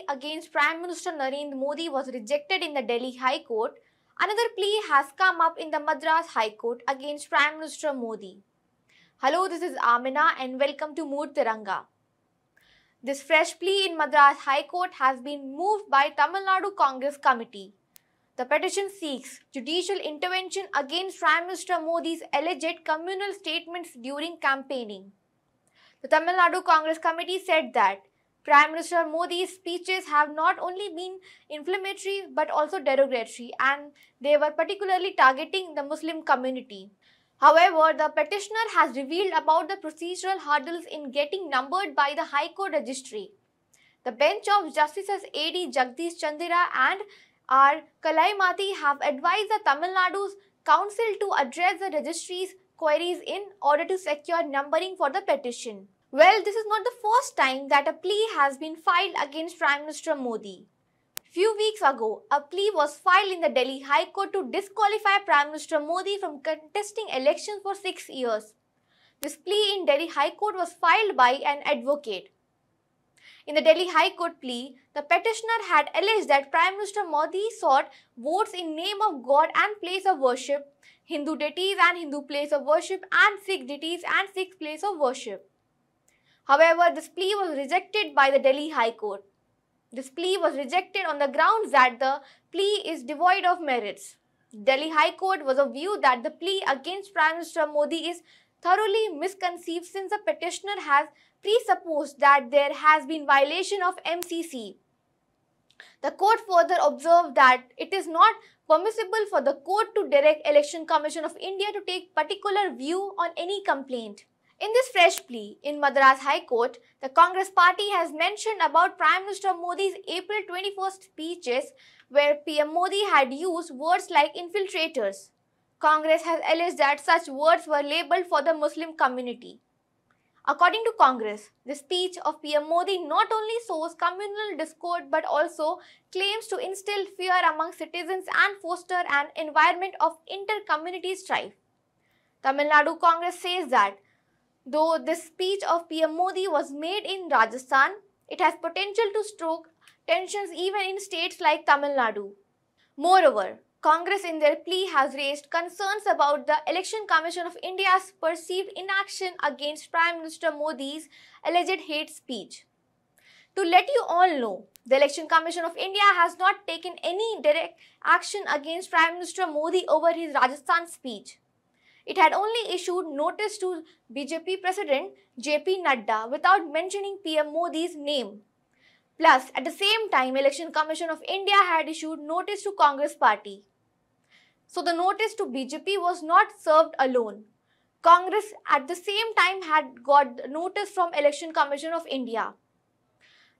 against Prime Minister Narendra Modi was rejected in the Delhi High Court, another plea has come up in the Madras High Court against Prime Minister Modi. Hello, this is Amina and welcome to Mood Tiranga. This fresh plea in Madras High Court has been moved by Tamil Nadu Congress Committee. The petition seeks judicial intervention against Prime Minister Modi's alleged communal statements during campaigning. The Tamil Nadu Congress Committee said that Prime Minister Modi's speeches have not only been inflammatory but also derogatory, and they were particularly targeting the Muslim community. However, the petitioner has revealed about the procedural hurdles in getting numbered by the High Court registry. The bench of Justices A.D. Jagdish Chandra and R. Kalaimati have advised the Tamil Nadu's Council to address the registry's queries in order to secure numbering for the petition. Well, this is not the first time that a plea has been filed against Prime Minister Modi. Few weeks ago, a plea was filed in the Delhi High Court to disqualify Prime Minister Modi from contesting elections for 6 years. This plea in Delhi High Court was filed by an advocate. In the Delhi High Court plea, the petitioner had alleged that Prime Minister Modi sought votes in name of God and place of worship, Hindu deities and Hindu place of worship, and Sikh deities and Sikh place of worship. However, this plea was rejected by the Delhi High Court. This plea was rejected on the grounds that the plea is devoid of merits. Delhi High Court was of view that the plea against Prime Minister Modi is thoroughly misconceived since the petitioner has presupposed that there has been violation of MCC. The court further observed that it is not permissible for the court to direct Election Commission of India to take particular view on any complaint. In this fresh plea in Madras High Court, the Congress party has mentioned about Prime Minister Modi's April 21st speeches where PM Modi had used words like infiltrators. Congress has alleged that such words were labelled for the Muslim community. According to Congress, the speech of PM Modi not only sows communal discord but also claims to instill fear among citizens and foster an environment of inter-community strife. Tamil Nadu Congress says that though this speech of PM Modi was made in Rajasthan, it has potential to stoke tensions even in states like Tamil Nadu. Moreover, Congress in their plea has raised concerns about the Election Commission of India's perceived inaction against Prime Minister Modi's alleged hate speech. To let you all know, the Election Commission of India has not taken any direct action against Prime Minister Modi over his Rajasthan speech. It had only issued notice to BJP President JP Nadda without mentioning PM Modi's name. Plus, at the same time, Election Commission of India had issued notice to Congress party. So the notice to BJP was not served alone. Congress at the same time had got notice from Election Commission of India.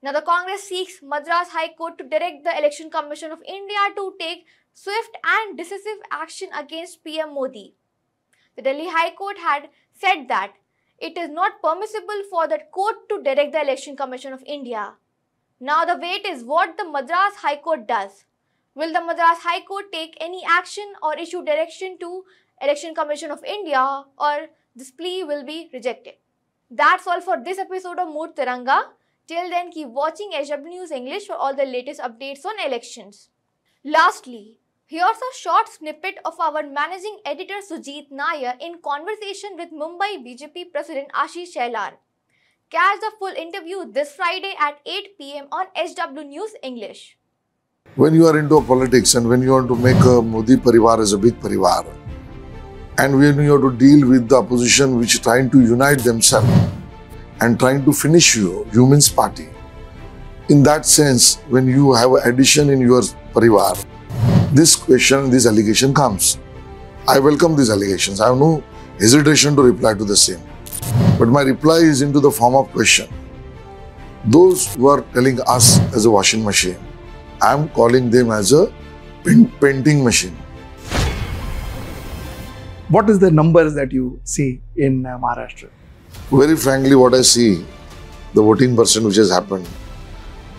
Now the Congress seeks Madras High Court to direct the Election Commission of India to take swift and decisive action against PM Modi. The Delhi High Court had said that it is not permissible for the court to direct the Election Commission of India. Now the wait is what the Madras High Court does. Will the Madras High Court take any action or issue direction to Election Commission of India, or this plea will be rejected? That's all for this episode of Mood Tiranga. Till then, keep watching HW News English for all the latest updates on elections. Lastly, here's a short snippet of our managing editor Sujit Nair in conversation with Mumbai BJP President Ashish Shelar. Catch the full interview this Friday at 8 p.m. on HW News English. When you are into politics and when you want to make a Modi Parivar as a big Parivar, and when you have to deal with the opposition which is trying to unite themselves and trying to finish you means party. In that sense, when you have an addition in your Parivar, this question, this allegation comes. I welcome these allegations. I have no hesitation to reply to the same. But my reply is into the form of question. Those who are telling us as a washing machine, I am calling them as a painting machine. What is the numbers that you see in Maharashtra? Very frankly, what I see, the voting percent which has happened,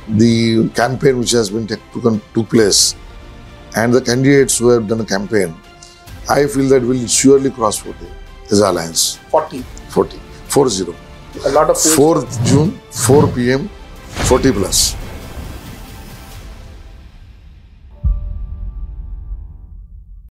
the campaign which has been took place, and the candidates who have done a campaign, I feel that will surely cross 40 as alliance. 40. 40. 40. A lot of 4th June, 4 p.m., 40 plus.